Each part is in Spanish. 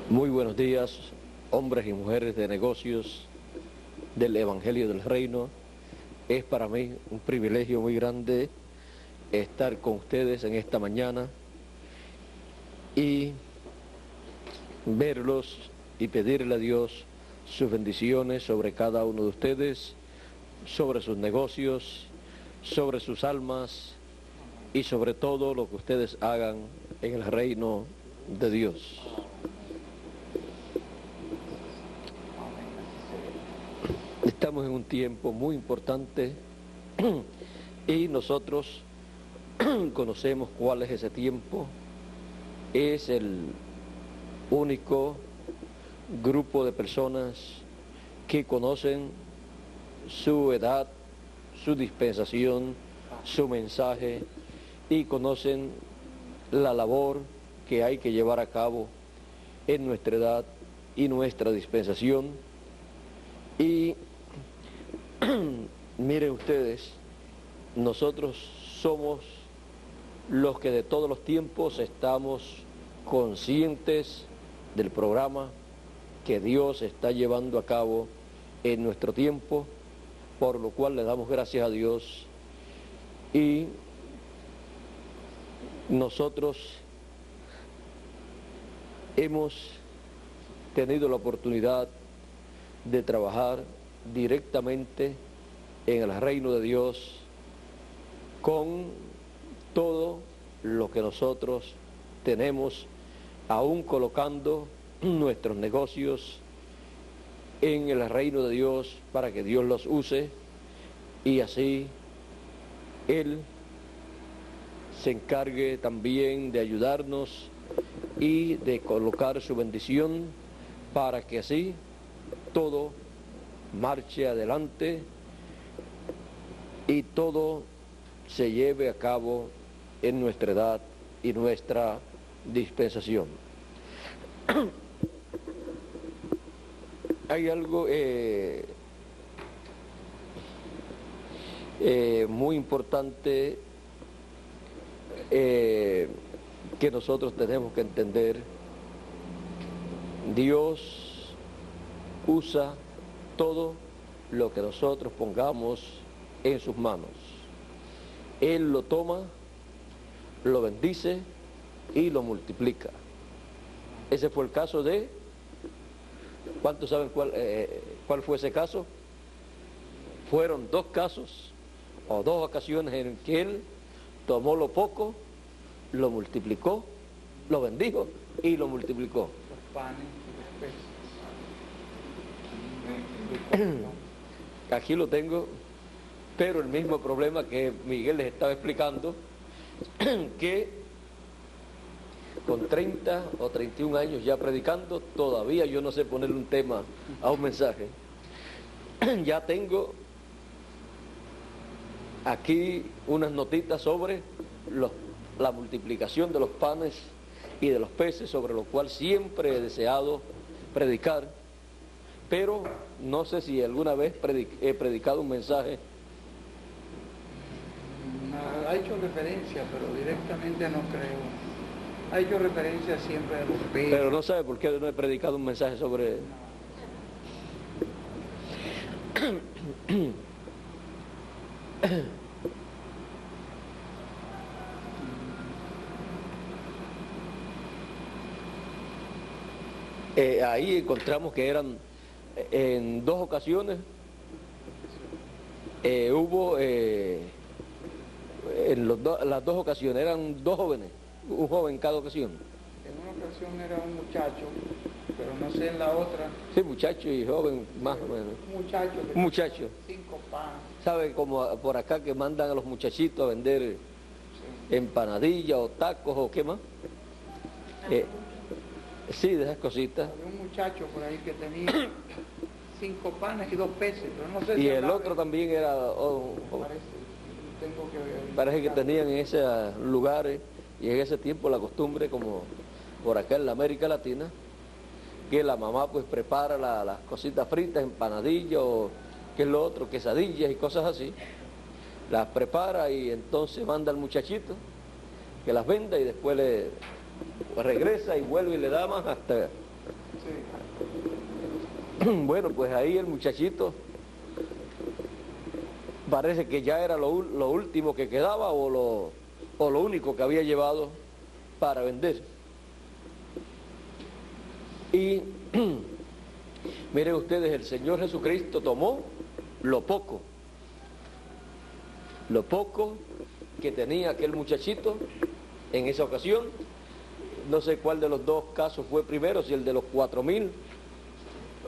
Muy buenos días, hombres y mujeres de negocios del Evangelio del Reino. Es para mí un privilegio muy grande estar con ustedes en esta mañana y verlos y pedirle a Dios sus bendiciones sobre cada uno de ustedes, sobre sus negocios, sobre sus almas y sobre todo lo que ustedes hagan en el reino de Dios. Estamos en un tiempo muy importante y nosotros conocemos cuál es ese tiempo. Es el único grupo de personas que conocen su edad, su dispensación, su mensaje y conocen la labor que hay que llevar a cabo en nuestra edad y nuestra dispensación. Y miren ustedes, nosotros somos los que de todos los tiempos estamos conscientes del programa que Dios está llevando a cabo en nuestro tiempo, por lo cual le damos gracias a Dios. Y nosotros hemos tenido la oportunidad de trabajar directamente en el reino de Dios con todo lo que nosotros tenemos, aún colocando nuestros negocios en el reino de Dios para que Dios los use y así Él se encargue también de ayudarnos y de colocar su bendición para que así todo marche adelante y todo se lleve a cabo en nuestra edad y nuestra dispensación. Hay algo muy importante que nosotros tenemos que entender. Dios usa todo lo que nosotros pongamos en sus manos. Él lo toma, lo bendice y lo multiplica. Ese fue el caso de... ¿Cuántos saben cuál fue ese caso? Fueron dos casos o dos ocasiones en que Él tomó lo poco, lo multiplicó, lo bendijo y lo multiplicó. Los panes y los peces. Aquí lo tengo, pero el mismo problema que Miguel les estaba explicando, que con 30 o 31 años ya predicando, todavía yo no sé ponerle un tema a un mensaje. Ya tengo aquí unas notitas sobre la multiplicación de los panes y de los peces, sobre lo cual siempre he deseado predicar, pero no sé si alguna vez he predicado un mensaje. Ha hecho referencia, pero directamente no creo. Ha hecho referencia siempre a los peces. Pero no sabe por qué no he predicado un mensaje sobre... Ahí encontramos que eran en dos ocasiones, hubo las dos ocasiones, eran dos jóvenes, un joven en cada ocasión. En una ocasión era un muchacho, pero no sé en la otra. Sí, muchacho y joven, más o menos. Un muchacho. 5 panes. ¿Sabe? Como por acá que mandan a los muchachitos a vender empanadillas o tacos o qué más. Sí, de esas cositas. Había un muchacho por ahí que tenía 5 panes y 2 peces, pero no sé Y si el otro también era... Parece que tenían en esos lugares y en ese tiempo la costumbre, como por acá en la América Latina, que la mamá pues prepara las cositas fritas, empanadillas o qué es lo otro, quesadillas y cosas así, las prepara y entonces manda al muchachito que las venda y después le regresa y vuelve y le da más hasta Bueno, pues ahí el muchachito parece que ya era lo último que quedaba o lo único que había llevado para vender. Y miren ustedes, el Señor Jesucristo tomó lo poco que tenía aquel muchachito en esa ocasión. No sé cuál de los dos casos fue primero, si el de los 4,000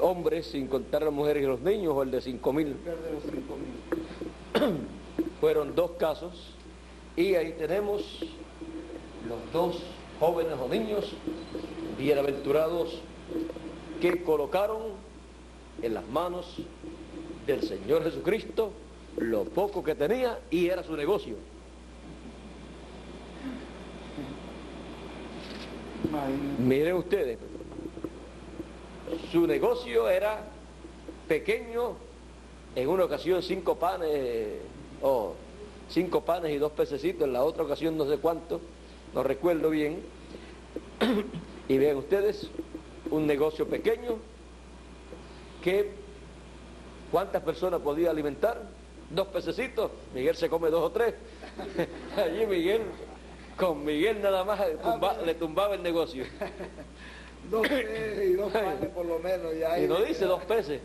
hombres, sin contar las mujeres y los niños, o el de 5,000. El de los 5,000. Fueron dos casos, y ahí tenemos los dos jóvenes o niños bienaventurados que colocaron en las manos del Señor Jesucristo lo poco que tenía, y era su negocio. Miren ustedes, su negocio era pequeño, en una ocasión 5 panes y 2 pececitos, en la otra ocasión no sé cuánto, no recuerdo bien. Y vean ustedes, un negocio pequeño que ¿cuántas personas podía alimentar? 2 pececitos, Miguel se come 2 o 3. Allí con Miguel nada más le tumbaba el negocio. 2 peces y 2 panes por lo menos. Y no dice 2 peces.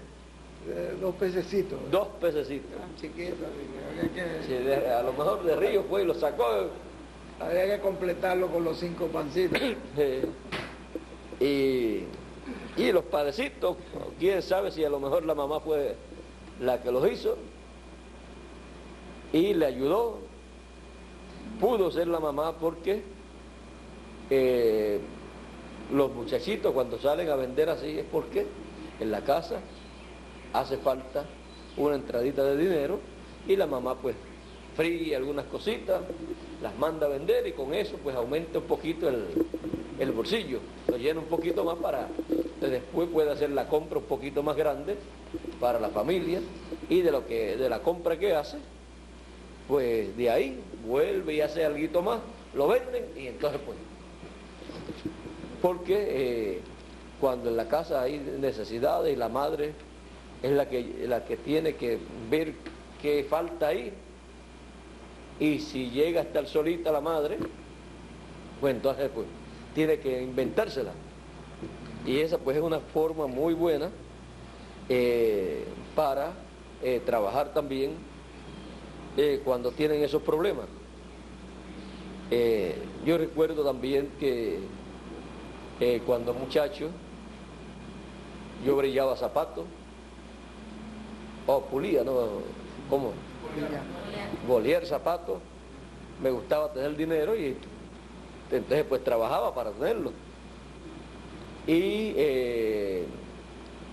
2 pececitos. 2 pececitos. Chiquitos. Sí, a lo mejor de Río fue y lo sacó. Había que completarlo con los 5 pancitos. Y los padecitos, quién sabe si a lo mejor la mamá fue la que los hizo y le ayudó. Pudo ser la mamá porque los muchachitos cuando salen a vender así es porque en la casa hace falta una entradita de dinero, y la mamá pues fríe algunas cositas, las manda a vender, y con eso pues aumenta un poquito el bolsillo, lo llena un poquito más para que después pueda hacer la compra un poquito más grande para la familia, y de la compra que hace, pues de ahí vuelve y hace algo más, lo venden, y entonces pues, porque cuando en la casa hay necesidades y la madre es la que tiene que ver qué falta ahí, y si llega a estar solita la madre, pues entonces pues tiene que inventársela, y esa pues es una forma muy buena para trabajar también cuando tienen esos problemas. Yo recuerdo también que cuando muchacho yo brillaba zapatos, pulía, ¿no? ¿Cómo? Bolía zapatos, me gustaba tener dinero, y entonces pues trabajaba para tenerlo. Y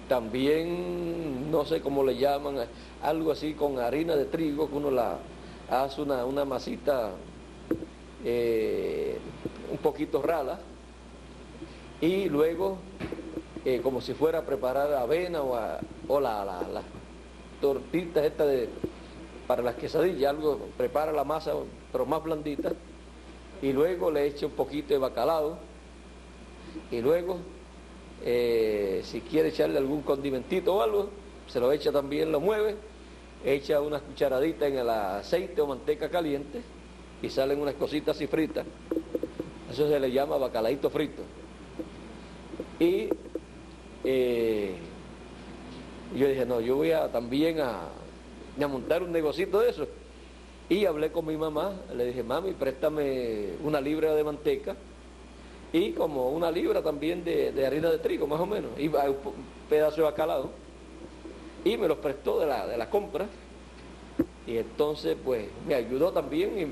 también, no sé cómo le llaman, algo así con harina de trigo, que uno la hace una masita un poquito rala, y luego como si fuera a preparar avena o las tortitas estas para las quesadillas, algo, prepara la masa pero más blandita, y luego le echa un poquito de bacalao, y luego si quiere echarle algún condimentito o algo, se lo echa también, lo mueve, echa unas cucharaditas en el aceite o manteca caliente, y salen unas cositas así fritas. Eso se le llama bacalaíto frito. Y yo dije, no, yo voy también a montar un negocito de eso. Y hablé con mi mamá, le dije, mami, préstame 1 libra de manteca y como 1 libra también de harina de trigo, más o menos, y un pedazo de bacalao. Y me los prestó de la compra, y entonces pues me ayudó también y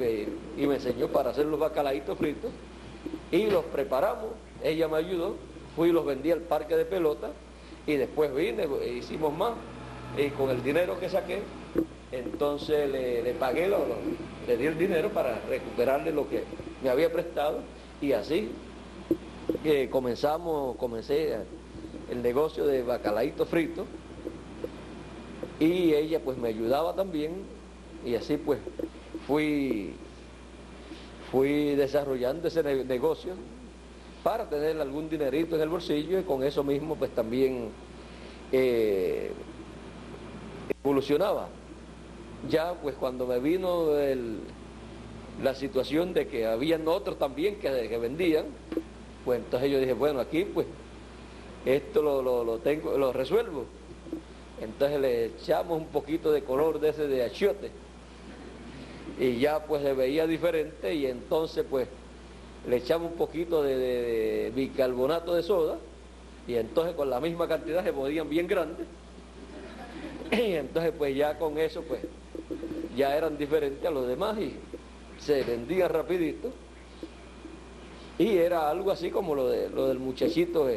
me enseñó para hacer los bacalaitos fritos, y los preparamos, ella me ayudó, fui y los vendí al parque de pelota, y después vine, hicimos más, y con el dinero que saqué, entonces le pagué, le di el dinero para recuperarle lo que me había prestado, y así comencé el negocio de bacalaíto frito, y ella pues me ayudaba también, y así pues fui desarrollando ese negocio para tener algún dinerito en el bolsillo, y con eso mismo pues también evolucionaba. Ya pues cuando me vino la situación de que habían otros también que vendían, pues entonces yo dije, bueno, aquí pues esto lo resuelvo. Entonces le echamos un poquito de color de ese de achiote y ya pues se veía diferente, y entonces pues le echamos un poquito de bicarbonato de soda, y entonces con la misma cantidad se podían bien grandes, y entonces pues ya con eso pues ya eran diferentes a los demás y se vendían rapidito. Y era algo así como lo del muchachito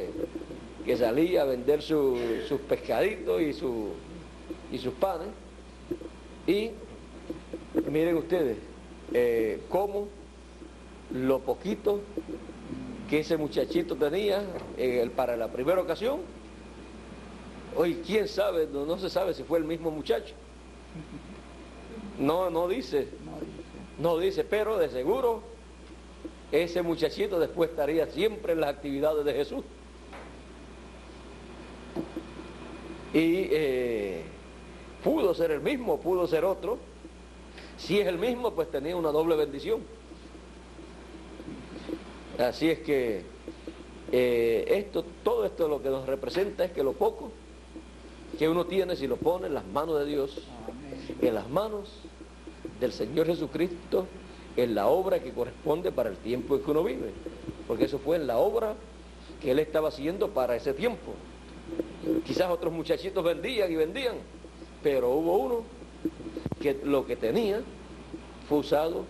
que salía a vender sus pescaditos y sus panes. Y miren ustedes cómo lo poquito que ese muchachito tenía para la primera ocasión, hoy quién sabe, no se sabe si fue el mismo muchacho. No dice, pero de seguro ese muchachito después estaría siempre en las actividades de Jesús. Y pudo ser el mismo, pudo ser otro. Si es el mismo, pues tenía una doble bendición. Así es que todo esto lo que nos representa es que lo poco que uno tiene, si lo pone en las manos de Dios, en las manos del Señor Jesucristo, en la obra que corresponde para el tiempo en que uno vive, porque eso fue en la obra que Él estaba haciendo para ese tiempo. Quizás otros muchachitos vendían, pero hubo uno que lo que tenía fue usado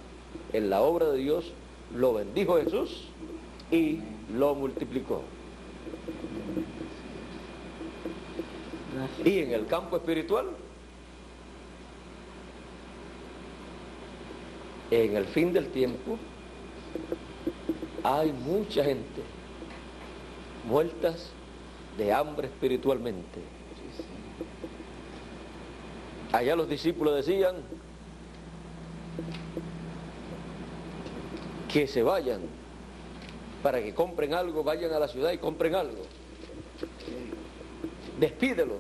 en la obra de Dios, lo bendijo Jesús y lo multiplicó. Y en el campo espiritual, en el fin del tiempo, hay mucha gente muertas de hambre espiritualmente. Allá los discípulos decían que se vayan para que compren algo, vayan a la ciudad y compren algo. Despídelo.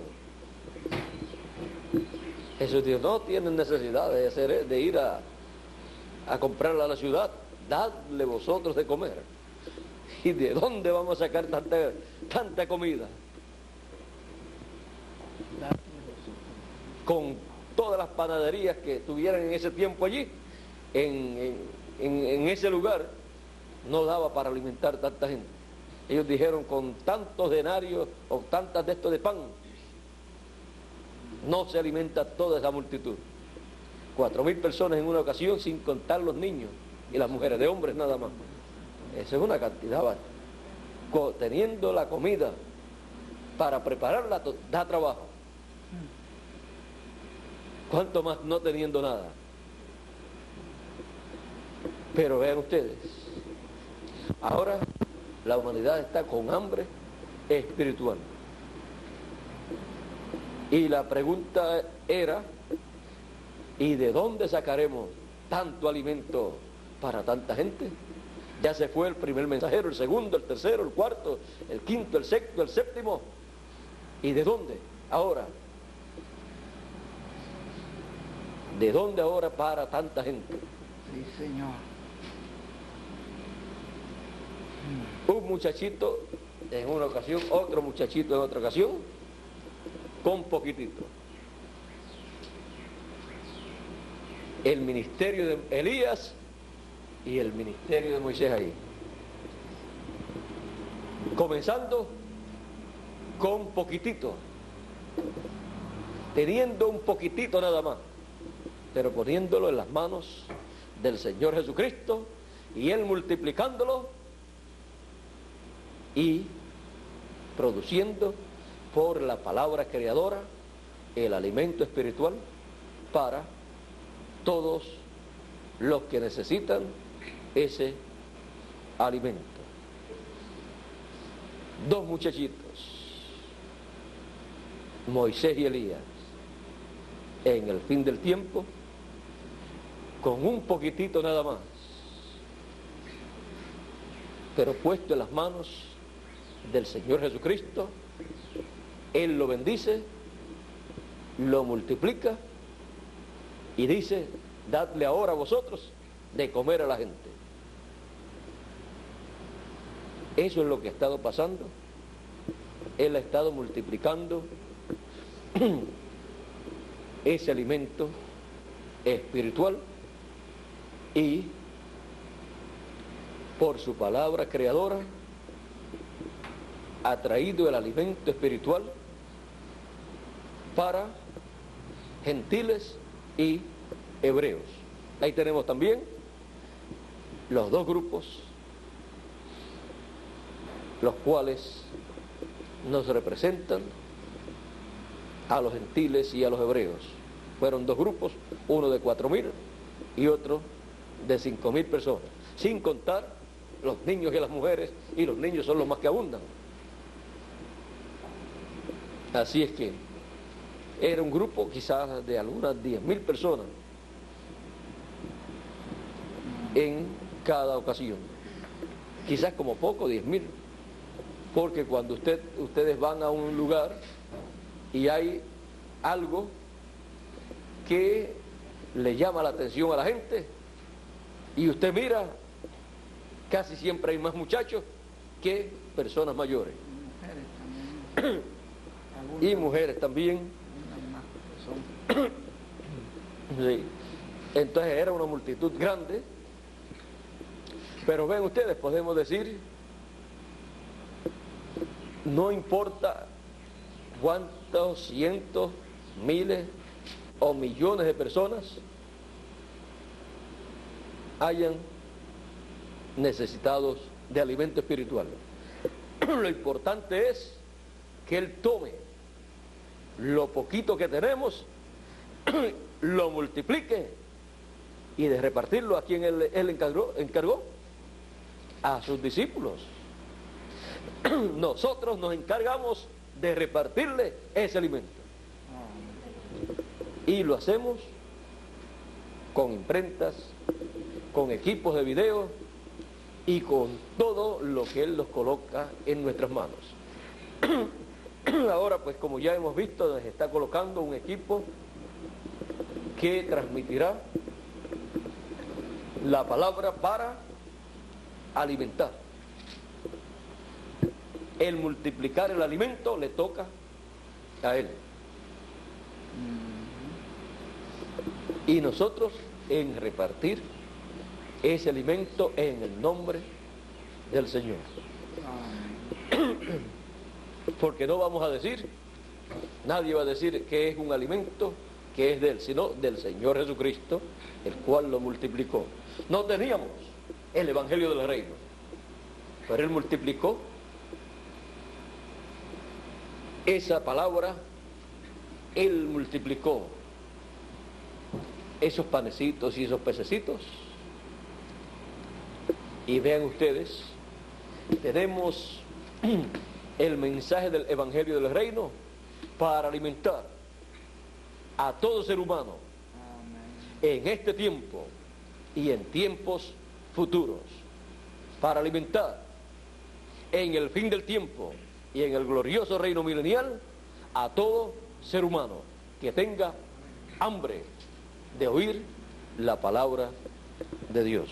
Jesús dijo, no tienen necesidad de ir a comprarla a la ciudad, dadle vosotros de comer. ¿Y de dónde vamos a sacar tanta comida? Con todas las panaderías que tuvieran en ese tiempo allí, en ese lugar, no daba para alimentar tanta gente. Ellos dijeron, con tantos denarios o tantas de estos de pan, no se alimenta toda esa multitud. 4.000 personas en una ocasión, sin contar los niños y las mujeres, de hombres nada más. Esa es una cantidad. Teniendo la comida para prepararla da trabajo. ¿Cuánto más no teniendo nada? Pero vean ustedes, ahora la humanidad está con hambre espiritual. Y la pregunta era, ¿y de dónde sacaremos tanto alimento para tanta gente? Ya se fue el primer mensajero, el segundo, el tercero, el cuarto, el quinto, el sexto, el séptimo. ¿Y de dónde ahora? ¿De dónde ahora para tanta gente? Sí, Señor. Un muchachito en una ocasión, otro muchachito en otra ocasión, con poquitito. El ministerio de Elías y el ministerio de Moisés ahí. Comenzando con poquitito, teniendo un poquitito nada más, pero poniéndolo en las manos del Señor Jesucristo y Él multiplicándolo y produciendo por la palabra creadora el alimento espiritual para todos los que necesitan ese alimento. Dos muchachitos, Moisés y Elías, en el fin del tiempo, con un poquitito nada más, pero puesto en las manos del Señor Jesucristo Él lo bendice, lo multiplica y dice, dadle ahora a vosotros de comer a la gente. Eso es lo que ha estado pasando. Él ha estado multiplicando ese alimento espiritual y por su palabra creadora ha traído el alimento espiritual para gentiles y hebreos. Ahí tenemos también los dos grupos, los cuales nos representan a los gentiles y a los hebreos. Fueron dos grupos, uno de 4.000 y otro de 5.000 personas, sin contar los niños y las mujeres, y los niños son los más que abundan. Así es que era un grupo quizás de algunas 10.000 personas en cada ocasión, quizás como poco 10.000, porque cuando ustedes van a un lugar y hay algo que le llama la atención a la gente y usted mira, casi siempre hay más muchachos que personas mayores. Y mujeres también. Sí. Entonces era una multitud grande, pero ven ustedes, podemos decir, no importa cuántos cientos, miles o millones de personas hayan necesitados de alimento espiritual. Lo importante es que Él tome lo poquito que tenemos, lo multiplique y de repartirlo a quien Él encargó, a sus discípulos. Nosotros nos encargamos de repartirle ese alimento. Y lo hacemos con imprentas, con equipos de video y con todo lo que Él nos coloca en nuestras manos. Ahora, pues como ya hemos visto, nos está colocando un equipo que transmitirá la palabra para alimentar. El multiplicar el alimento le toca a Él. Y nosotros en repartir ese alimento en el nombre del Señor. Porque no vamos a decir, nadie va a decir que es un alimento que es de Él, sino del Señor Jesucristo, el cual lo multiplicó. No teníamos el Evangelio del Reino, pero Él multiplicó esa palabra. Él multiplicó esos panecitos y esos pececitos. Y vean ustedes, tenemos el mensaje del Evangelio del Reino para alimentar a todo ser humano en este tiempo y en tiempos futuros, para alimentar en el fin del tiempo y en el glorioso reino milenial a todo ser humano que tenga hambre de oír la palabra de Dios.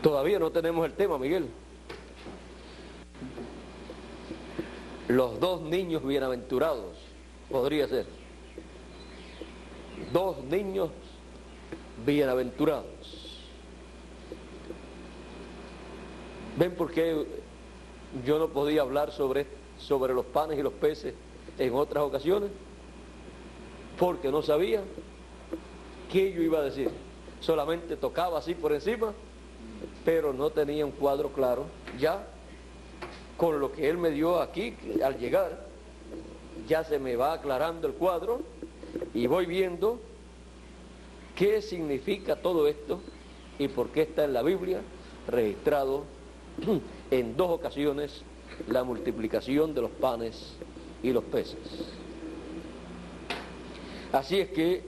Todavía no tenemos el tema, Miguel. Los dos niños bienaventurados, podría ser. Dos niños bienaventurados. ¿Ven por qué yo no podía hablar sobre los panes y los peces en otras ocasiones? Porque no sabía qué yo iba a decir. Solamente tocaba así por encima, pero no tenía un cuadro claro. Ya con lo que Él me dio aquí al llegar, ya se me va aclarando el cuadro y voy viendo qué significa todo esto y por qué está en la Biblia registrado en dos ocasiones la multiplicación de los panes y los peces. Así es que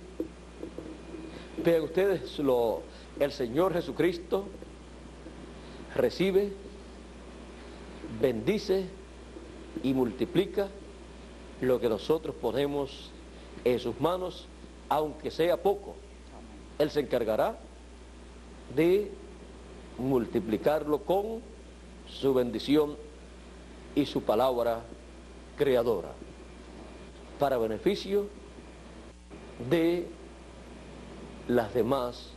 vean ustedes, el Señor Jesucristo recibe bendice y multiplica lo que nosotros ponemos en sus manos, aunque sea poco. Él se encargará de multiplicarlo con su bendición y su palabra creadora, para beneficio de las demás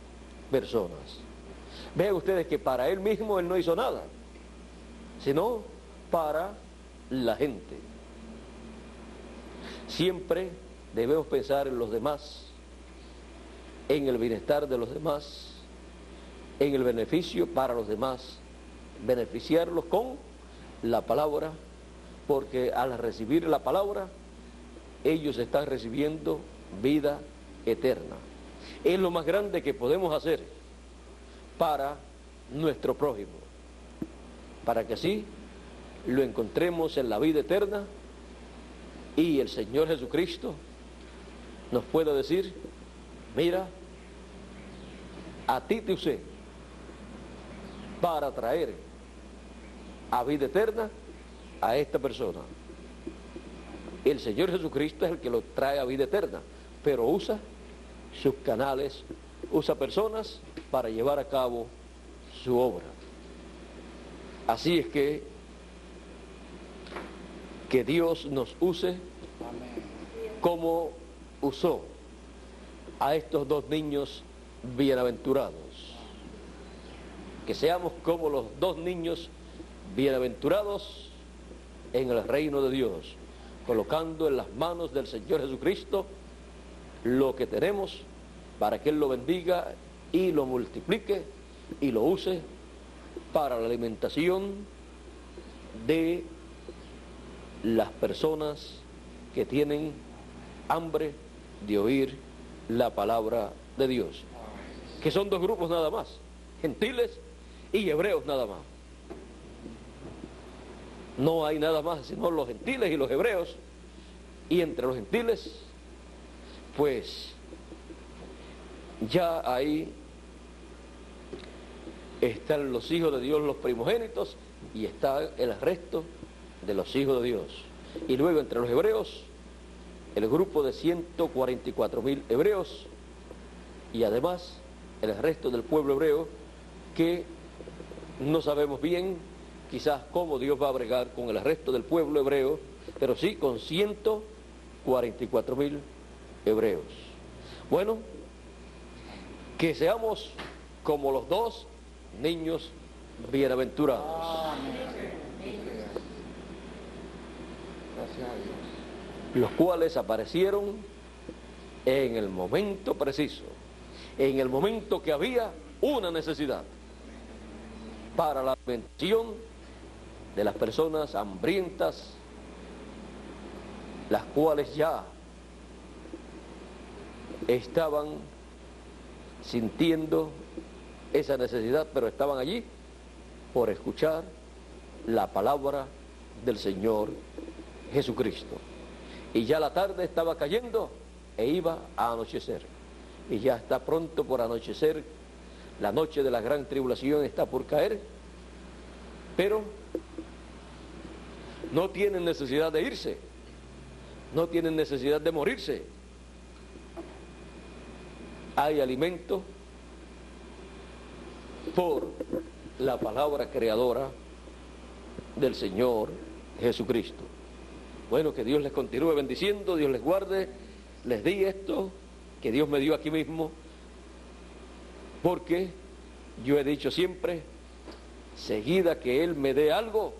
personas. Vean ustedes que para él mismo él no hizo nada, sino para la gente. Siempre debemos pensar en los demás, en el bienestar de los demás, en el beneficio para los demás, beneficiarlos con la palabra, porque al recibir la palabra, ellos están recibiendo vida eterna. Es lo más grande que podemos hacer para nuestro prójimo, para que así lo encontremos en la vida eterna y el Señor Jesucristo nos pueda decir: mira, a ti te usé para traer a vida eterna a esta persona. El Señor Jesucristo es el que lo trae a vida eterna, pero usa sus canales, usa personas para llevar a cabo su obra. Así es que Dios nos use como usó a estos dos niños bienaventurados. Que seamos como los dos niños bienaventurados en el reino de Dios, colocando en las manos del Señor Jesucristo lo que tenemos para que Él lo bendiga y lo multiplique y lo use para la alimentación de las personas que tienen hambre de oír la palabra de Dios, que son dos grupos nada más, gentiles y hebreos nada más. No hay nada más sino los gentiles y los hebreos, y entre los gentiles pues ya ahí están los hijos de Dios, los primogénitos, y está el resto de los hijos de Dios. Y luego entre los hebreos, el grupo de 144.000 hebreos, y además el resto del pueblo hebreo, que no sabemos bien quizás cómo Dios va a bregar con el resto del pueblo hebreo, pero sí con 144.000 hebreos. Bueno, que seamos como los dos niños bienaventurados, los cuales aparecieron en el momento preciso, en el momento que había una necesidad para la alimentación de las personas hambrientas, las cuales ya estaban sintiendo esa necesidad, pero estaban allí por escuchar la palabra del Señor Jesucristo. Y ya la tarde estaba cayendo e iba a anochecer, y ya está pronto por anochecer. La noche de la gran tribulación está por caer, pero no tienen necesidad de irse, no tienen necesidad de morirse. Hay alimento por la palabra creadora del Señor Jesucristo. Bueno, que Dios les continúe bendiciendo, Dios les guarde. Les di esto que Dios me dio aquí mismo, porque yo he dicho siempre, seguida que Él me dé algo,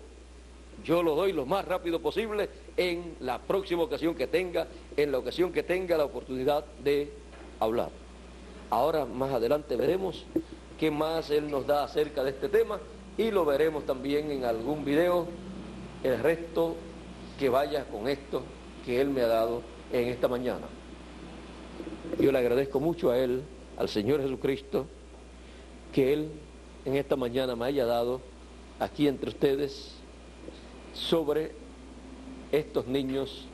yo lo doy lo más rápido posible en la próxima ocasión que tenga, en la ocasión que tenga la oportunidad de hablar. Ahora más adelante veremos qué más Él nos da acerca de este tema, y lo veremos también en algún video, el resto que vaya con esto que Él me ha dado en esta mañana. Yo le agradezco mucho a Él, al Señor Jesucristo, que Él en esta mañana me haya dado aquí entre ustedes sobre estos niños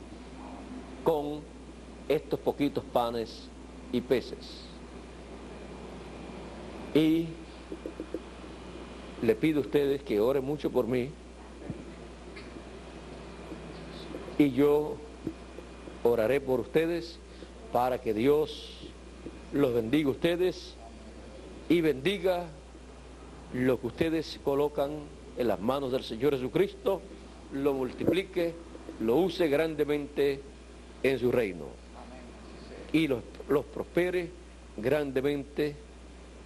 con estos poquitos panes y peces. Y le pido a ustedes que oren mucho por mí, y yo oraré por ustedes para que Dios los bendiga a ustedes y bendiga lo que ustedes colocan en las manos del Señor Jesucristo, lo multiplique, lo use grandemente en su reino y los prospere grandemente,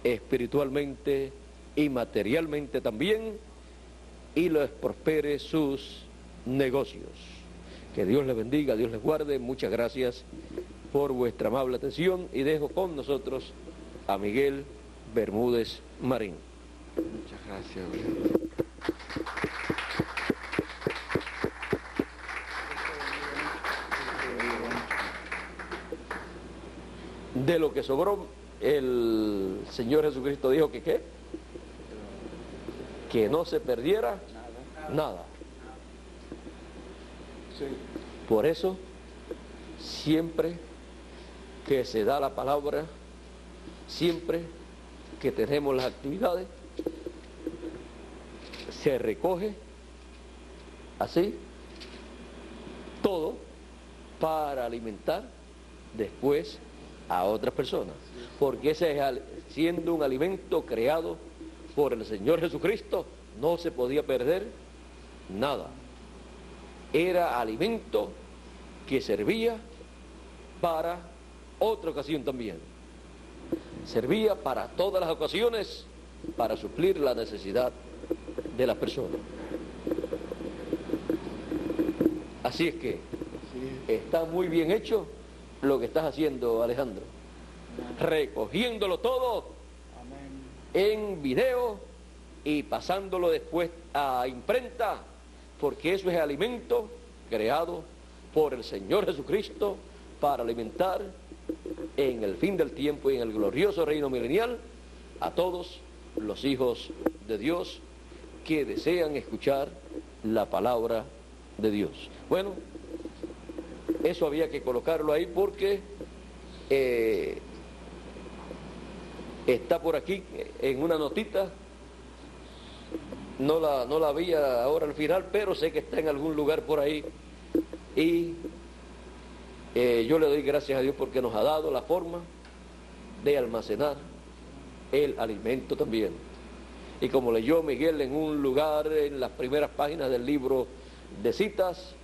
espiritualmente y materialmente también, y los prospere sus negocios. Que Dios les bendiga, Dios les guarde. Muchas gracias por vuestra amable atención y dejo con nosotros a Miguel Bermúdez Marín. Muchas gracias. De lo que sobró, el Señor Jesucristo dijo que ¿qué? Que no se perdiera nada. Sí. Por eso, siempre que se da la palabra, siempre que tenemos las actividades, se recoge así todo para alimentar después a otras personas, porque ese es, siendo un alimento creado por el Señor Jesucristo, no se podía perder nada. Era alimento que servía para otra ocasión también. Servía para todas las ocasiones, para suplir la necesidad de las personas. Así es que está muy bien hecho lo que estás haciendo, Alejandro, recogiéndolo todo en video y pasándolo después a imprenta, porque eso es alimento creado por el Señor Jesucristo para alimentar en el fin del tiempo y en el glorioso reino milenial a todos los hijos de Dios que desean escuchar la palabra de Dios. Bueno, eso había que colocarlo ahí porque está por aquí en una notita, no la vi ahora al final, pero sé que está en algún lugar por ahí, y yo le doy gracias a Dios porque nos ha dado la forma de almacenar el alimento también. Y como leyó Miguel en un lugar, en las primeras páginas del libro de citas,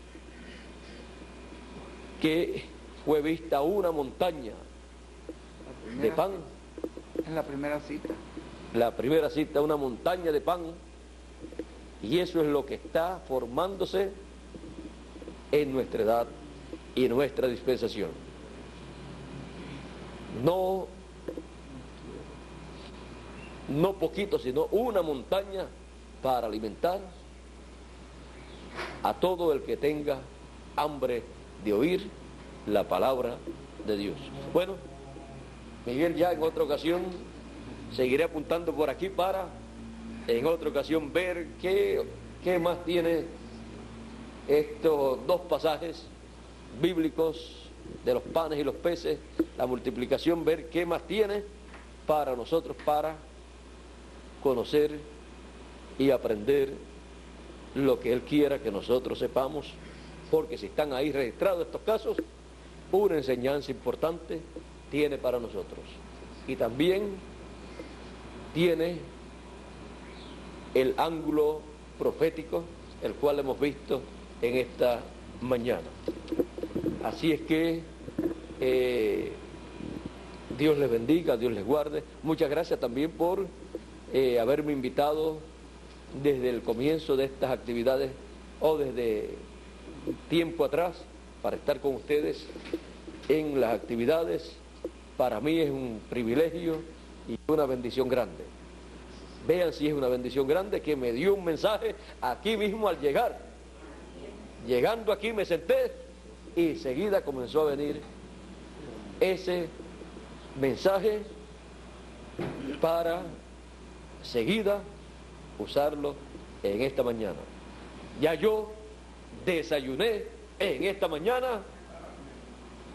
que fue vista una montaña de pan. En la primera cita. La primera cita, una montaña de pan, y eso es lo que está formándose en nuestra edad y en nuestra dispensación. No poquito, sino una montaña para alimentar a todo el que tenga hambre de oír la palabra de Dios. Bueno, Miguel, ya en otra ocasión seguiré apuntando por aquí para en otra ocasión ver qué más tiene estos dos pasajes bíblicos de los panes y los peces, la multiplicación, ver qué más tiene para nosotros, para conocer y aprender lo que Él quiera que nosotros sepamos, porque si están ahí registrados estos casos, una enseñanza importante tiene para nosotros. Y también tiene el ángulo profético, el cual hemos visto en esta mañana. Así es que Dios les bendiga, Dios les guarde. Muchas gracias también por haberme invitado desde el comienzo de estas actividades o desde tiempo atrás para estar con ustedes en las actividades. Para mí es un privilegio y una bendición grande. Vean si es una bendición grande que me dio un mensaje aquí mismo al llegar. Llegando aquí me senté y seguida comenzó a venir ese mensaje para seguida usarlo en esta mañana. Ya yo desayuné en esta mañana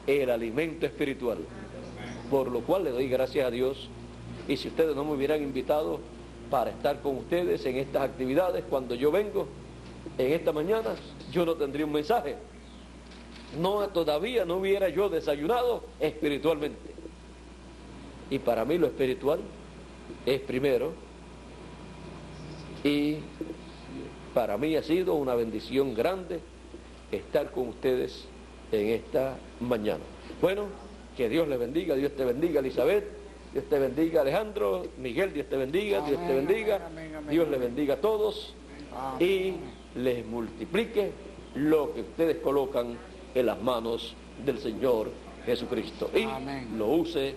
el alimento espiritual, por lo cual le doy gracias a Dios. Y si ustedes no me hubieran invitado para estar con ustedes en estas actividades, cuando yo vengo en esta mañana, yo no tendría un mensaje, todavía no hubiera yo desayunado espiritualmente. Y para mí lo espiritual es primero, y para mí ha sido una bendición grande estar con ustedes en esta mañana. Bueno, que Dios les bendiga, Dios te bendiga, Elizabeth, Dios te bendiga, Alejandro, Miguel, Dios te bendiga, Dios te bendiga, Dios les bendiga a todos y les multiplique lo que ustedes colocan en las manos del Señor Jesucristo y lo use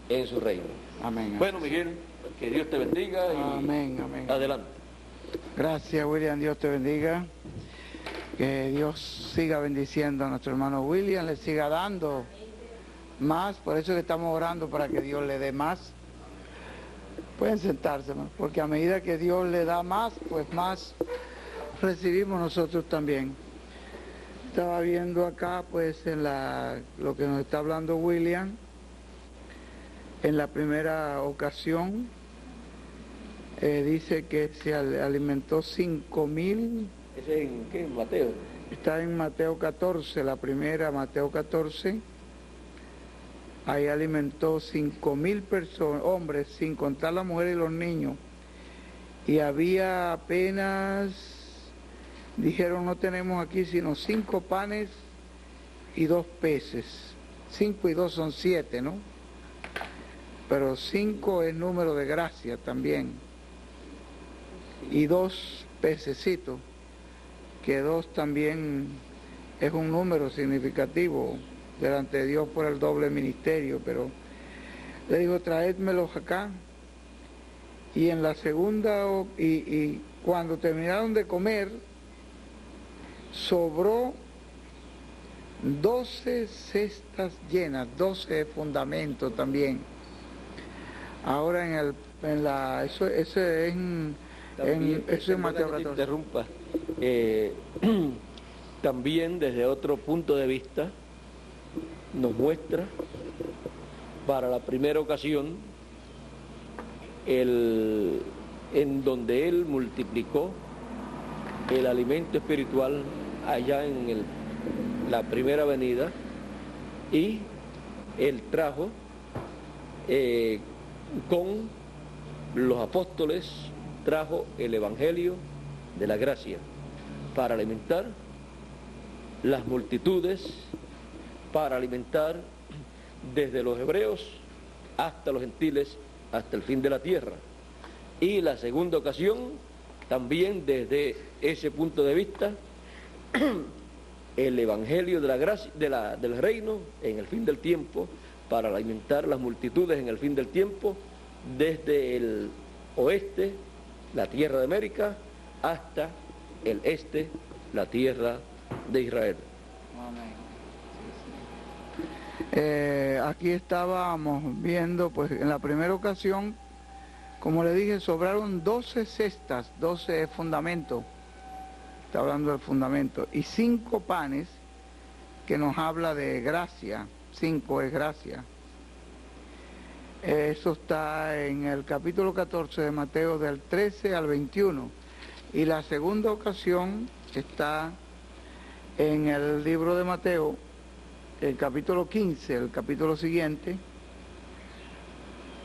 en su reino. Amén. Bueno, Miguel, que Dios te bendiga y Amén. adelante. Gracias, William, Dios te bendiga. Que Dios siga bendiciendo a nuestro hermano William, le siga dando más, por eso que estamos orando para que Dios le dé más. Pueden sentarse, porque a medida que Dios le da más, pues más recibimos nosotros también. Estaba viendo acá, pues, en lo que nos está hablando William, en la primera ocasión, dice que se alimentó 5,000. ¿Ese en qué? Mateo. Está en Mateo 14, la primera, Mateo 14. Ahí alimentó 5,000 personas, hombres, sin contar las mujeres y los niños. Y había apenas, dijeron, no tenemos aquí sino 5 panes y 2 peces. 5 y 2 son 7, ¿no? Pero 5 es número de gracia también. Y 2 pececitos, que 2 también es un número significativo delante de Dios por el doble ministerio, pero le dijo, traédmelos acá. Y en la segunda, y cuando terminaron de comer, sobró 12 cestas llenas, 12 fundamentos también. Ahora eso es en Mateo 14. Interrumpa. También desde otro punto de vista nos muestra para la primera ocasión en donde Él multiplicó el alimento espiritual allá en la primera venida, y Él trajo con los apóstoles, trajo el Evangelio de la gracia para alimentar las multitudes, para alimentar desde los hebreos hasta los gentiles, hasta el fin de la tierra. Y la segunda ocasión, también desde ese punto de vista, el Evangelio de la gracia, del reino en el fin del tiempo, para alimentar las multitudes en el fin del tiempo, desde el oeste, la tierra de América, hasta el este, la tierra de Israel. Aquí estábamos viendo, pues en la primera ocasión, como le dije, sobraron 12 cestas, 12 fundamentos, está hablando del fundamento, y 5 panes, que nos habla de gracia, 5 es gracia. Eso está en el capítulo 14 de Mateo, del 13 al 21. Y la segunda ocasión está en el libro de Mateo, el capítulo 15, el capítulo siguiente,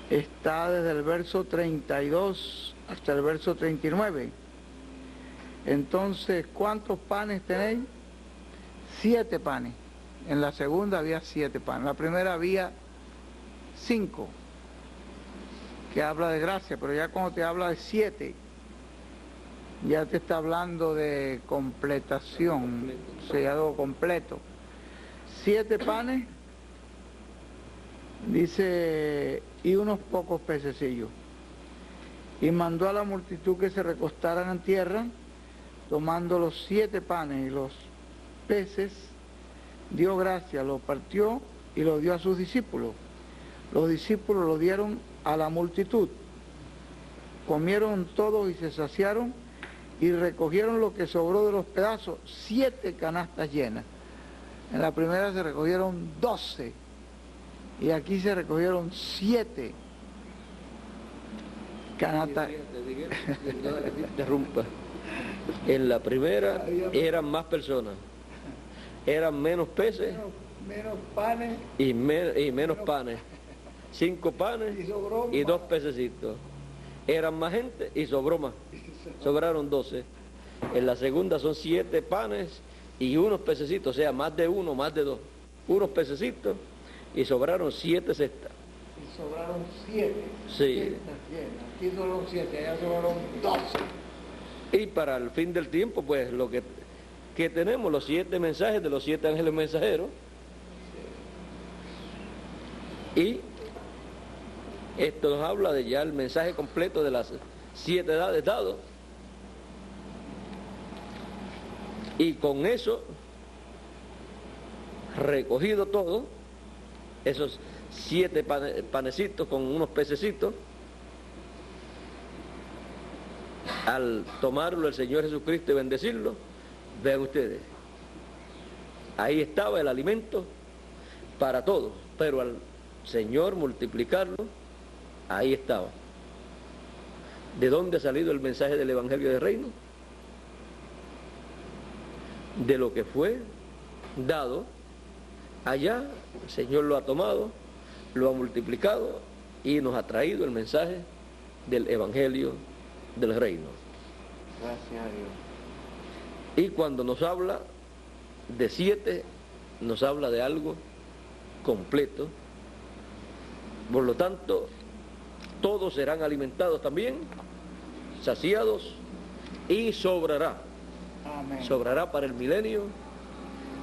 está desde el verso 32 hasta el verso 39. Entonces, ¿cuántos panes tenéis? 7 panes. En la segunda había 7 panes. En la primera había 5, que habla de gracia, pero ya cuando te habla de 7, ya te está hablando de completación, sellado completo. 7 panes, dice, y unos pocos pececillos. Y mandó a la multitud que se recostaran en tierra, tomando los 7 panes y los peces, dio gracia, los partió y los dio a sus discípulos. Los discípulos lo dieron a la multitud. Comieron todos y se saciaron, y recogieron lo que sobró de los pedazos, 7 canastas llenas. En la primera se recogieron 12, y aquí se recogieron 7 canastas. Interrumpa. En la primera eran más personas, eran menos peces menos panes y menos panes. 5 panes y 2 pececitos. Eran más gente y sobró más. Sobraron 12. En la segunda son 7 panes y unos pececitos, o sea, más de 1, más de 2. Unos pececitos y sobraron 7 cestas. Y sobraron 7. Sí. Aquí sobraron 7, allá sobraron 12. Y para el fin del tiempo, pues lo que tenemos, los 7 mensajes de los 7 ángeles mensajeros. Y esto nos habla de ya el mensaje completo de las 7 edades dados. Y con eso, recogido todo, esos 7 panecitos con unos pececitos, al tomarlo el Señor Jesucristo y bendecirlo, vean ustedes, ahí estaba el alimento para todos, pero al Señor multiplicarlo, ahí estaba. ¿De dónde ha salido el mensaje del Evangelio del Reino? De lo que fue dado allá, el Señor lo ha tomado, lo ha multiplicado y nos ha traído el mensaje del Evangelio del Reino. Gracias a Dios. Y cuando nos habla de 7, nos habla de algo completo. Por lo tanto, todos serán alimentados también, saciados, y sobrará. Amén. Sobrará para el milenio,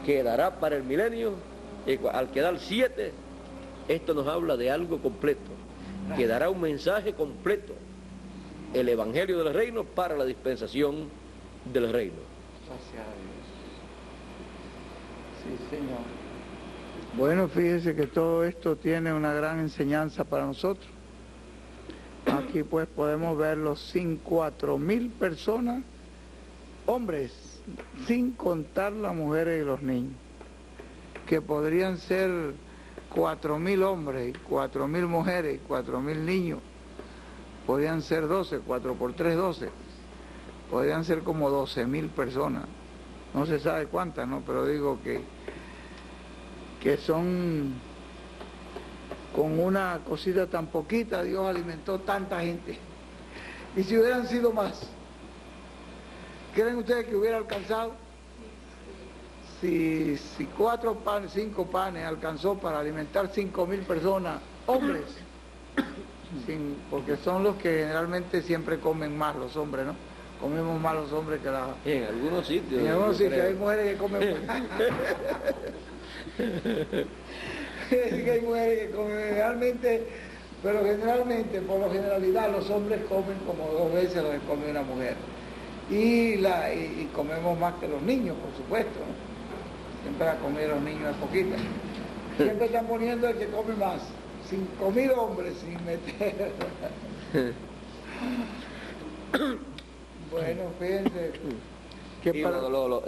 quedará para el milenio, y al quedar 7, esto nos habla de algo completo. Quedará un mensaje completo, el Evangelio del Reino para la dispensación del Reino. Gracias a Dios. Sí, Señor. Bueno, fíjese que todo esto tiene una gran enseñanza para nosotros. Aquí pues podemos ver los 4.000 personas, hombres, sin contar las mujeres y los niños, que podrían ser 4.000 hombres, 4.000 mujeres, 4.000 niños, podrían ser 12, 4 por 3, 12, podrían ser como 12.000 personas, no se sabe cuántas, ¿no? Pero digo que son, con una cosita tan poquita, Dios alimentó tanta gente. Y si hubieran sido más, ¿creen ustedes que hubiera alcanzado? Si 4 panes, 5 panes alcanzó para alimentar 5.000 personas, hombres, porque son los que generalmente siempre comen más los hombres, ¿no? Comemos más los hombres que las... En algunos sitios. En algunos sitios hay mujeres que comen más. Que hay mujeres que comen realmente, pero generalmente, por lo generalidad, los hombres comen como 2 veces lo que come una mujer. Y comemos más que los niños, por supuesto, ¿no? Siempre la comida de los niños es poquita. Siempre están poniendo el que come más. 5.000 hombres sin meter. Bueno, fíjense.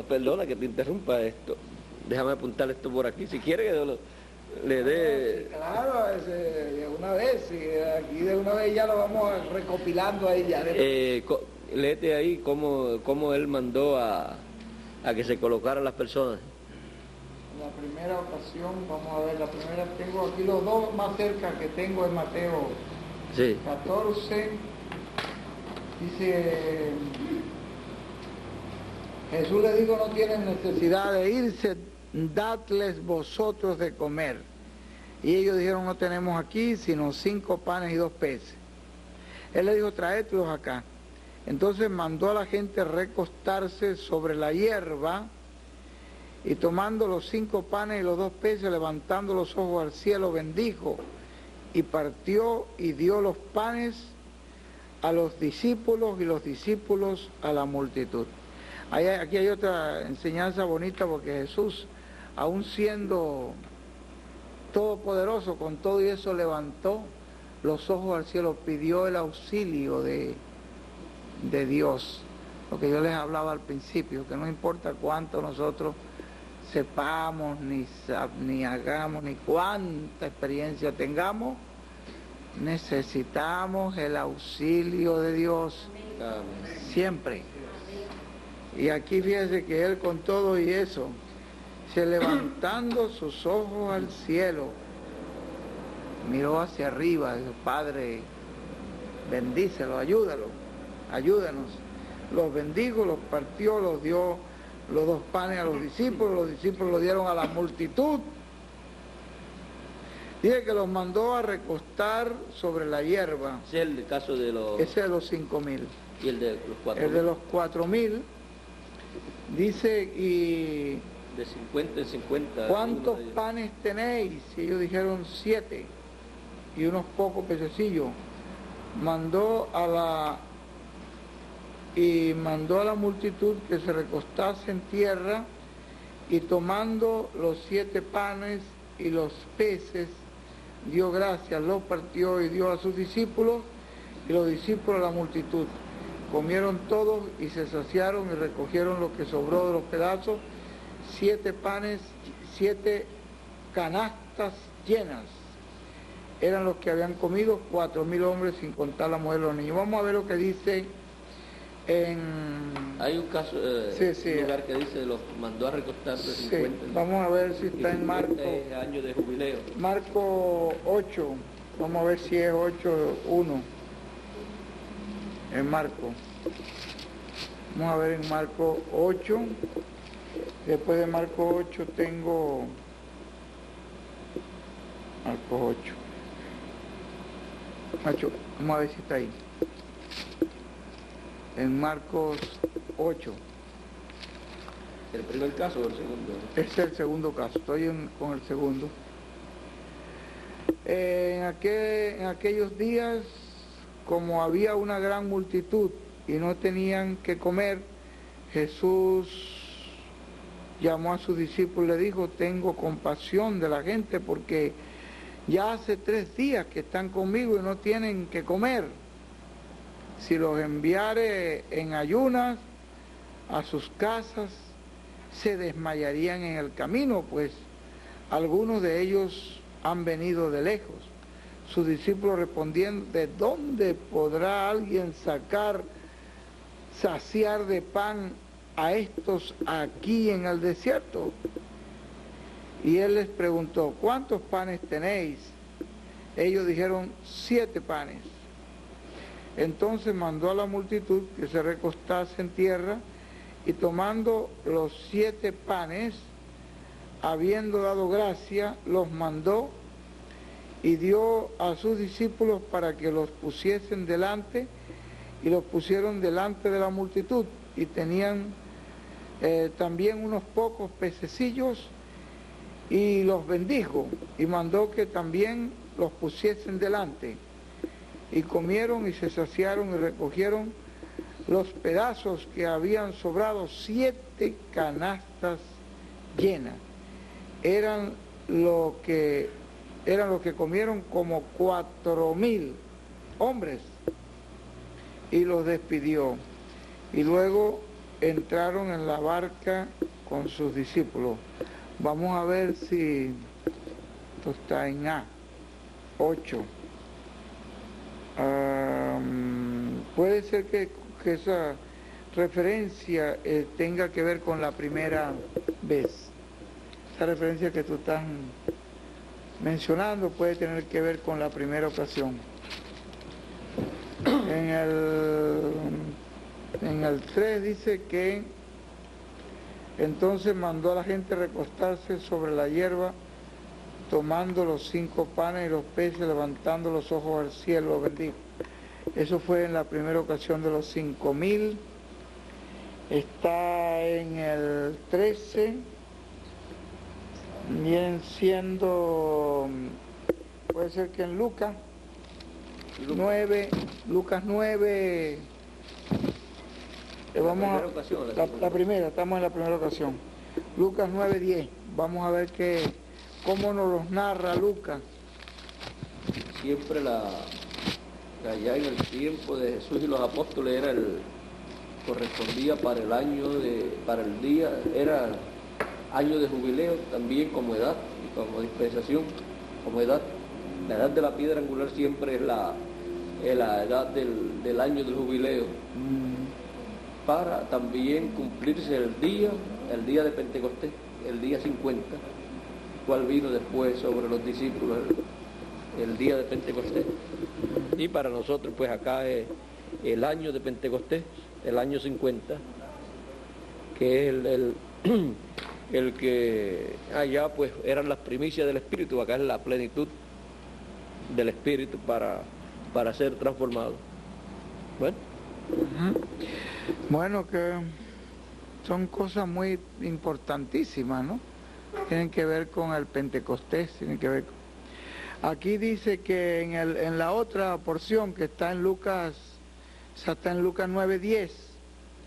Perdona que te interrumpa esto. Déjame apuntar esto por aquí. Si quiere que le dé... Claro, de una vez. Aquí de una vez ya lo vamos recopilando ahí ya. Léete ahí cómo él mandó a que se colocaran las personas. La primera ocasión, vamos a ver, la primera, tengo aquí los 2 más cerca que tengo en Mateo 14, dice, Jesús le dijo, no tienen necesidad de irse, dadles vosotros de comer. Y ellos dijeron, no tenemos aquí sino 5 panes y 2 peces. Él le dijo, traédlos acá. Entonces mandó a la gente recostarse sobre la hierba, y tomando los 5 panes y los 2 peces, levantando los ojos al cielo, bendijo, y partió y dio los panes a los discípulos y los discípulos a la multitud. Aquí hay otra enseñanza bonita, porque Jesús, aún siendo todopoderoso, con todo y eso levantó los ojos al cielo, pidió el auxilio de Dios. Lo que yo les hablaba al principio, que no importa cuánto nosotros sepamos, ni hagamos, ni cuánta experiencia tengamos, necesitamos el auxilio de Dios. Siempre. Y aquí fíjense que él, con todo y eso, Dice, levantando sus ojos al cielo, miró hacia arriba, dijo, Padre, bendícelo, ayúdanos. Los bendijo, los partió, los dio los 2 panes a los discípulos los dieron a la multitud. Dice que los mandó a recostar sobre la hierba. Ese es el caso de los... Ese de los 5.000. ¿Y el de los 4.000? El de los 4.000, dice, y... De 50 en 50. ¿Cuántos panes tenéis? Y ellos dijeron 7, y unos pocos pececillos. Mandó a la multitud que se recostase en tierra, y tomando los 7 panes y los peces, dio gracias, los partió y dio a sus discípulos, y los discípulos a la multitud. Comieron todos y se saciaron y recogieron lo que sobró de los pedazos, 7 panes, 7 canastas llenas. Eran los que habían comido, 4.000 hombres, sin contar la mujer y los niños. Vamos a ver lo que dice en... Hay un caso, un lugar que dice, los mandó a recostar de 50. Sí, vamos a ver si está en Marcos. Año de jubileo. Marcos 8, vamos a ver si es 8.1. En Marcos. Vamos a ver en Marcos 8. Después de Marcos 8 tengo Marcos 8. Vamos a ver si está ahí. En Marcos 8. ¿El primer caso o el segundo? Es el segundo caso, estoy con el segundo. En aquellos días, como había una gran multitud y no tenían que comer, Jesús llamó a sus discípulos y le dijo, tengo compasión de la gente porque ya hace 3 días que están conmigo y no tienen que comer. Si los enviare en ayunas a sus casas, se desmayarían en el camino, pues algunos de ellos han venido de lejos. Sus discípulos respondieron, ¿de dónde podrá alguien saciar de pan a estos aquí en el desierto? Y él les preguntó, ¿cuántos panes tenéis? Ellos dijeron, 7 panes. Entonces mandó a la multitud que se recostase en tierra, y tomando los 7 panes, habiendo dado gracia, los mandó y dio a sus discípulos para que los pusiesen delante, y los pusieron delante de la multitud, y tenían también unos pocos pececillos, y los bendijo, y mandó que también los pusiesen delante. Y comieron y se saciaron y recogieron los pedazos que habían sobrado, 7 canastas llenas. Eran lo que comieron como 4.000 hombres, y los despidió. Y luego entraron en la barca con sus discípulos. Vamos a ver si esto está en A8. Puede ser que esa referencia tenga que ver con la primera vez. Esa referencia que tú estás mencionando puede tener que ver con la primera ocasión. En el 3 dice que entonces mandó a la gente recostarse sobre la hierba, tomando los 5 panes y los peces, levantando los ojos al cielo, lo bendijo. Eso fue en la primera ocasión de los 5.000. Está en el 13, bien siendo, puede ser que en Lucas 9, vamos la primera, estamos en la primera ocasión. Lucas 9:10, vamos a ver cómo nos los narra Lucas. Siempre allá en el tiempo de Jesús y los apóstoles correspondía para el día, era año de jubileo, también como edad y como dispensación, como edad. La edad de la piedra angular siempre es la edad del año del jubileo, para también cumplirse el día de Pentecostés, el día 50, cual vino después sobre los discípulos el día de Pentecostés. Y para nosotros pues acá es el año de Pentecostés, el año 50, que es el que allá pues eran las primicias del Espíritu, acá es la plenitud del Espíritu para ser transformado. Bueno. Bueno, que son cosas muy importantísimas, ¿no? Tienen que ver con el Pentecostés, tienen que ver con... Aquí dice que en la otra porción que está en Lucas, está en Lucas 9:10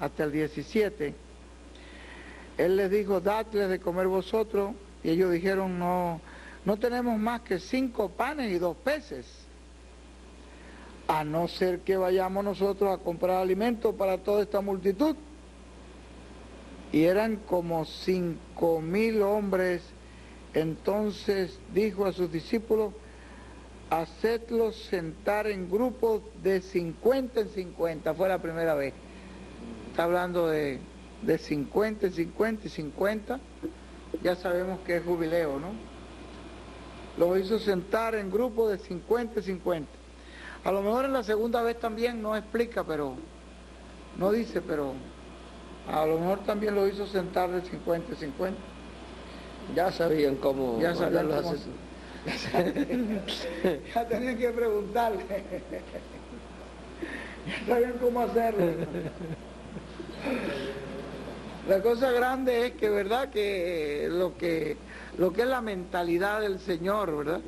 hasta el 17, Él les dijo, dadles de comer vosotros, y ellos dijeron, no tenemos más que 5 panes y 2 peces, a no ser que vayamos nosotros a comprar alimentos para toda esta multitud. Y eran como 5.000 hombres. Entonces dijo a sus discípulos, hacedlos sentar en grupos de 50 en 50, fue la primera vez. Está hablando de 50 en 50 y 50, ya sabemos que es jubileo, ¿no? Los hizo sentar en grupos de 50 en 50. A lo mejor en la segunda vez también no explica, pero no dice, pero a lo mejor también lo hizo sentar de 50 en 50. Ya sabían cómo... Ya sabían cómo... Ya tenían que preguntarle. Ya sabían cómo hacerlo. La cosa grande es que, ¿verdad?, que lo que es la mentalidad del Señor, ¿verdad?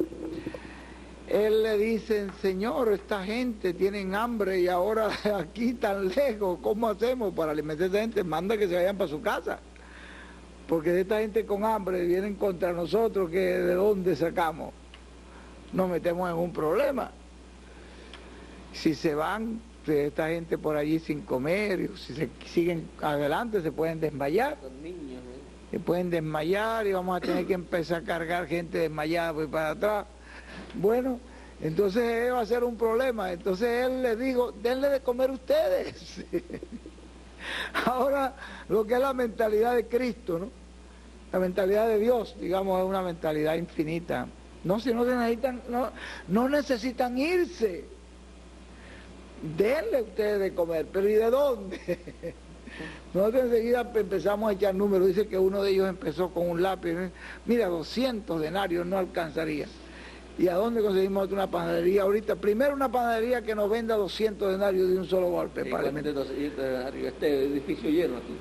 Él le dice, Señor, esta gente tienen hambre y ahora aquí tan lejos, ¿cómo hacemos para alimentar a esta gente? Manda que se vayan para su casa. Porque de esta gente con hambre vienen contra nosotros, que ¿de dónde sacamos? Nos metemos en un problema. Si se van esta gente por allí sin comer, y si se siguen adelante se pueden desmayar. Los niños, Se pueden desmayar y vamos a tener que empezar a cargar gente desmayada por para atrás. Bueno, entonces va a ser un problema. Entonces él les dijo, denle de comer ustedes. Ahora, lo que es la mentalidad de Cristo, ¿no? La mentalidad de Dios, digamos, es una mentalidad infinita. No, si no se necesitan, no necesitan irse. Denle ustedes de comer, pero ¿y de dónde? Nosotros enseguida empezamos a echar números. Dice que uno de ellos empezó con un lápiz. Mira, 200 denarios no alcanzaría. ¿Y a dónde conseguimos una panadería ahorita? Primero una panadería que nos venda 200 denarios de un solo golpe. Igualmente 200 denarios. Este edificio lleno aquí.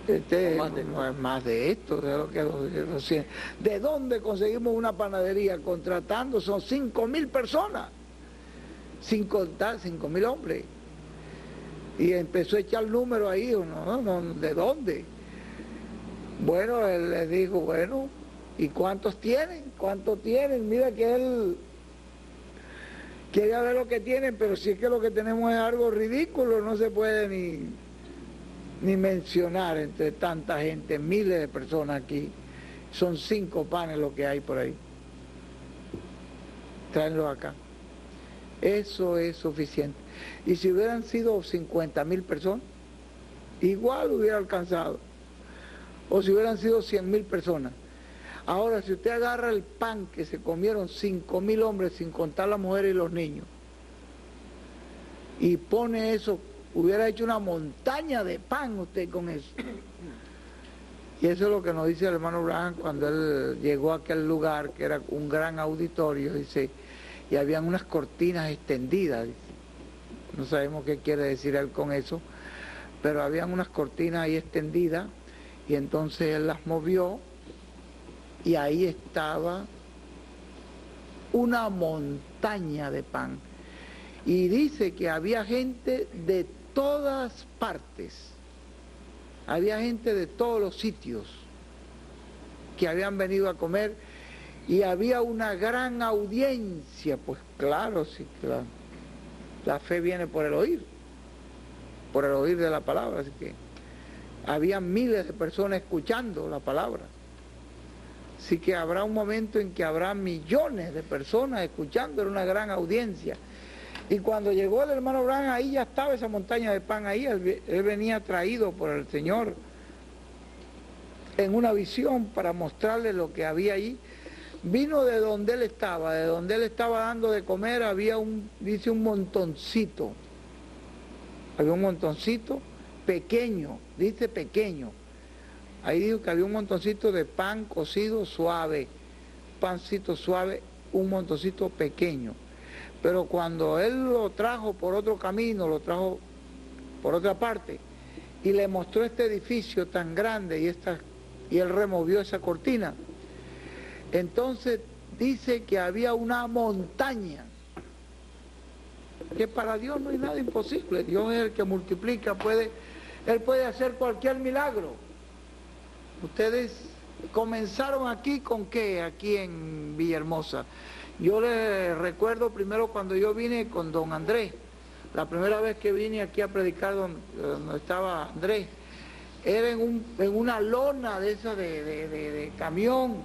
Más de esto, de lo que 200. ¿De dónde conseguimos una panadería? Contratando, son 5.000 personas. Sin contar 5.000 hombres. Y empezó a echar números ahí, no, ¿de dónde? Bueno, él les dijo, bueno, ¿y cuántos tienen? ¿Cuántos tienen? Mira que él quiere ver lo que tienen, pero si es que lo que tenemos es algo ridículo, no se puede ni mencionar entre tanta gente, miles de personas aquí. Son 5 panes lo que hay por ahí. Tráenlo acá. Eso es suficiente. Y si hubieran sido 50.000 personas, igual hubiera alcanzado. O si hubieran sido 100.000 personas. Ahora, si usted agarra el pan que se comieron 5.000 hombres, sin contar las mujeres y los niños, y pone eso, hubiera hecho una montaña de pan usted con eso. Y eso es lo que nos dice el hermano Branham cuando él llegó a aquel lugar, que era un gran auditorio, dice, y habían unas cortinas extendidas, dice. No sabemos qué quiere decir él con eso, pero habían unas cortinas ahí extendidas, y entonces él las movió, y ahí estaba una montaña de pan. Y dice que había gente de todas partes, había gente de todos los sitios que habían venido a comer, y había una gran audiencia. Pues claro, sí, claro. La fe viene por el oír de la palabra, así que había miles de personas escuchando la palabra. Así que habrá un momento en que habrá millones de personas escuchando, era una gran audiencia. Y cuando llegó el hermano Branham, ahí ya estaba esa montaña de pan ahí, él venía traído por el Señor. en una visión para mostrarle lo que había ahí. Vino de donde él estaba dando de comer, había dice un montoncito. Había un montoncito pequeño, dice pequeño. Ahí dijo que había un montoncito de pan cocido suave, pancito suave, un montoncito pequeño. Pero cuando él lo trajo por otro camino, lo trajo por otra parte, y le mostró este edificio tan grande y él removió esa cortina, entonces dice que había una montaña, que para Dios no hay nada imposible. Dios es el que multiplica, Él puede hacer cualquier milagro. Ustedes comenzaron aquí ¿con qué? Aquí en Villahermosa. Yo les recuerdo primero cuando yo vine con don Andrés, la primera vez que vine aquí a predicar donde estaba Andrés, era en una lona de esa de camión,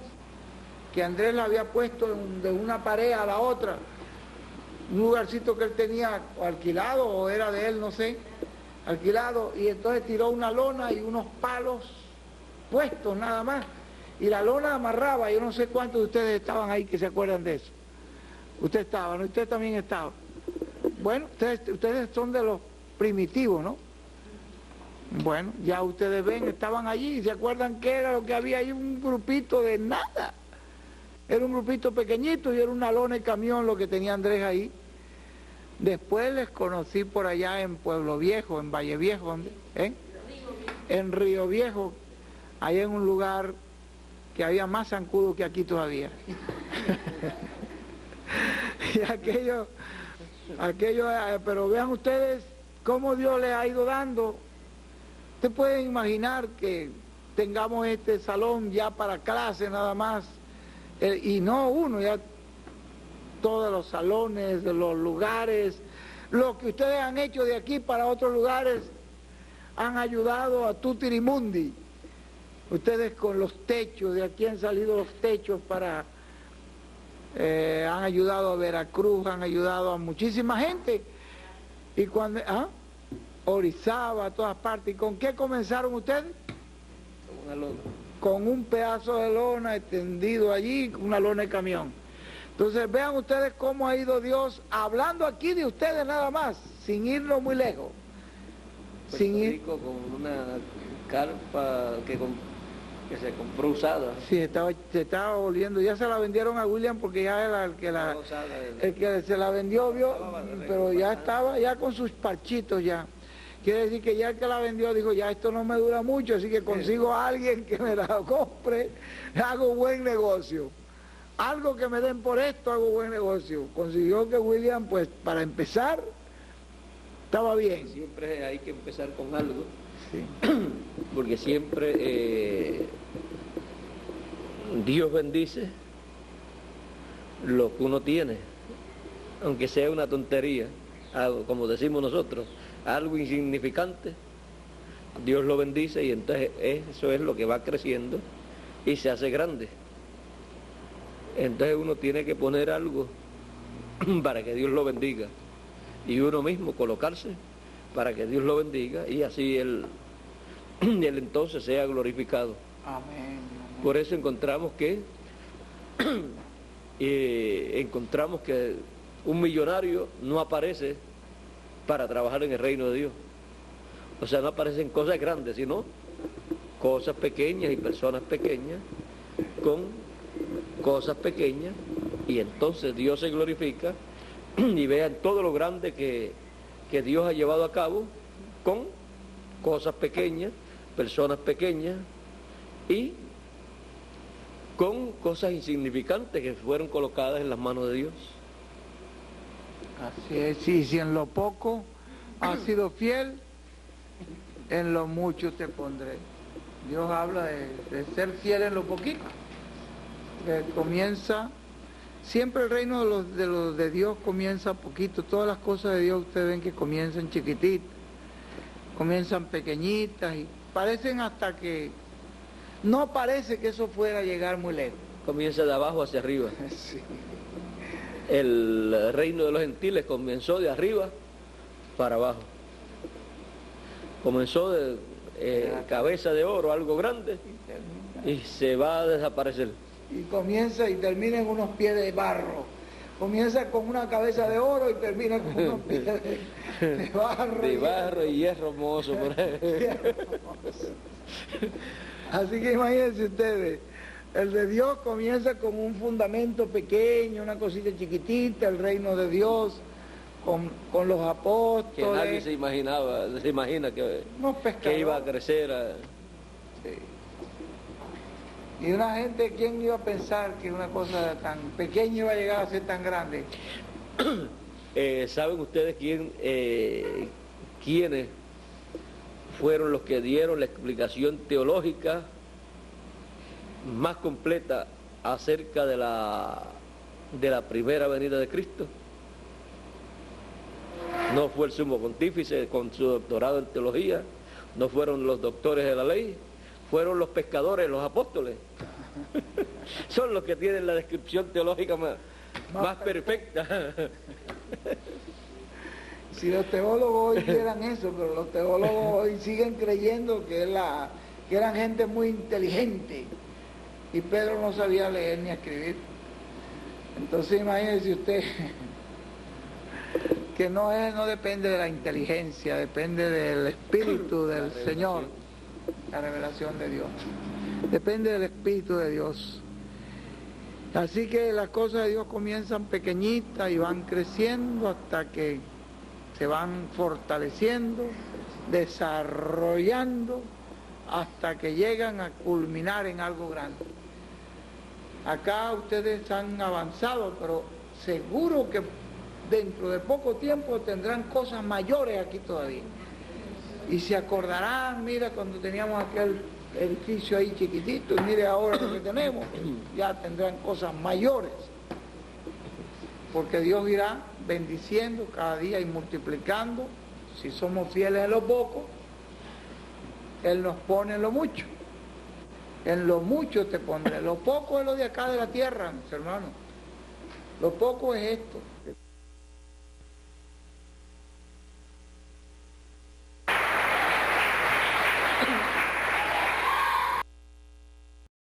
que Andrés la había puesto de una pared a la otra, un lugarcito que él tenía alquilado, o era de él, no sé, alquilado, y entonces tiró una lona y unos palos puestos nada más, y la lona amarraba. Yo no sé cuántos de ustedes estaban ahí que se acuerdan de eso. Usted estaba, ¿no? Usted también estaba. Bueno, ustedes son de los primitivos, ¿no? Bueno, ya ustedes ven, estaban allí y se acuerdan que era lo que había ahí, un grupito de nada. Era un grupito pequeñito y era una lona y camión lo que tenía Andrés ahí. Después les conocí por allá en Pueblo Viejo, en Valle Viejo, en Río Viejo, allá en un lugar que había más zancudo que aquí todavía. Y aquello, pero vean ustedes cómo Dios les ha ido dando. Ustedes pueden imaginar que tengamos este salón ya para clase nada más, y no uno, ya todos los salones, de los lugares, lo que ustedes han hecho de aquí para otros lugares, han ayudado a Tutirimundi. Ustedes con los techos, de aquí han salido los techos para... han ayudado a Veracruz, han ayudado a muchísima gente. Y cuando... Orizaba, a todas partes. ¿Y con qué comenzaron ustedes? Con una lona. Con un pedazo de lona extendido allí, una lona de camión. Entonces vean ustedes cómo ha ido Dios hablando aquí de ustedes nada más, sin irnos muy lejos. Sin ir con una carpa que se compró usada. Sí, se estaba volviendo, ya se la vendieron a William porque ya era el que se la vendió, vio, pero ya estaba ya con sus parchitos ya. Quiere decir que ya el que la vendió dijo, ya esto no me dura mucho, así que consigo a alguien que me la compre, hago buen negocio. Algo que me den por esto, hago buen negocio. Consiguió que William, pues, para empezar, estaba bien. Siempre hay que empezar con algo. Sí. Porque siempre Dios bendice lo que uno tiene, aunque sea una tontería, algo, como decimos nosotros, algo insignificante, Dios lo bendice y entonces eso es lo que va creciendo y se hace grande. Entonces uno tiene que poner algo para que Dios lo bendiga y uno mismo colocarse para que Dios lo bendiga y así él entonces sea glorificado. Amén. Por eso encontramos que un millonario no aparece para trabajar en el reino de Dios. O sea, no aparecen cosas grandes, sino cosas pequeñas y personas pequeñas con cosas pequeñas, y entonces Dios se glorifica y vean todo lo grande que Dios ha llevado a cabo con cosas pequeñas, personas pequeñas y con cosas insignificantes que fueron colocadas en las manos de Dios. Así es, y si en lo poco has sido fiel, en lo mucho te pondré. Dios habla de ser fiel en lo poquito. Comienza, siempre el reino de Dios comienza poquito. Todas las cosas de Dios ustedes ven que comienzan chiquititas, comienzan pequeñitas y parecen hasta que... No parece que eso fuera a llegar muy lejos. Comienza de abajo hacia arriba. Sí. El reino de los gentiles comenzó de arriba para abajo. Comenzó cabeza de oro, algo grande, y se va a desaparecer. Y comienza y termina en unos pies de barro. Comienza con una cabeza de oro y termina con unos pies de barro. De barro y hierro hermoso por ahí. Así que imagínense ustedes, el de Dios comienza con un fundamento pequeño, una cosita chiquitita, el reino de Dios, con los apóstoles. Que nadie se imagina que iba a crecer. Sí. Y una gente, ¿quién iba a pensar que una cosa tan pequeña iba a llegar a ser tan grande? ¿Saben ustedes quiénes fueron los que dieron la explicación teológica más completa acerca de la primera venida de Cristo? No fue el sumo pontífice con su doctorado en teología, no fueron los doctores de la ley, fueron los pescadores, los apóstoles. Son los que tienen la descripción teológica más perfecta. Si los teólogos hoy vieran eso, pero los teólogos hoy siguen creyendo que eran gente muy inteligente, y Pedro no sabía leer ni escribir. Entonces imagínese usted que no depende de la inteligencia, depende del Espíritu del Señor, la revelación de Dios. Depende del Espíritu de Dios. Así que las cosas de Dios comienzan pequeñitas y van creciendo hasta que se van fortaleciendo, desarrollando, hasta que llegan a culminar en algo grande. Acá ustedes han avanzado, pero seguro que dentro de poco tiempo tendrán cosas mayores aquí todavía. Y se acordarán, mira, cuando teníamos aquel edificio ahí chiquitito, y mire ahora lo que tenemos, ya tendrán cosas mayores. Porque Dios irá bendiciendo cada día y multiplicando. Si somos fieles en lo poco, Él nos pone en lo mucho. En lo mucho te pondré. Lo poco es lo de acá de la tierra, mis hermanos. Lo poco es esto.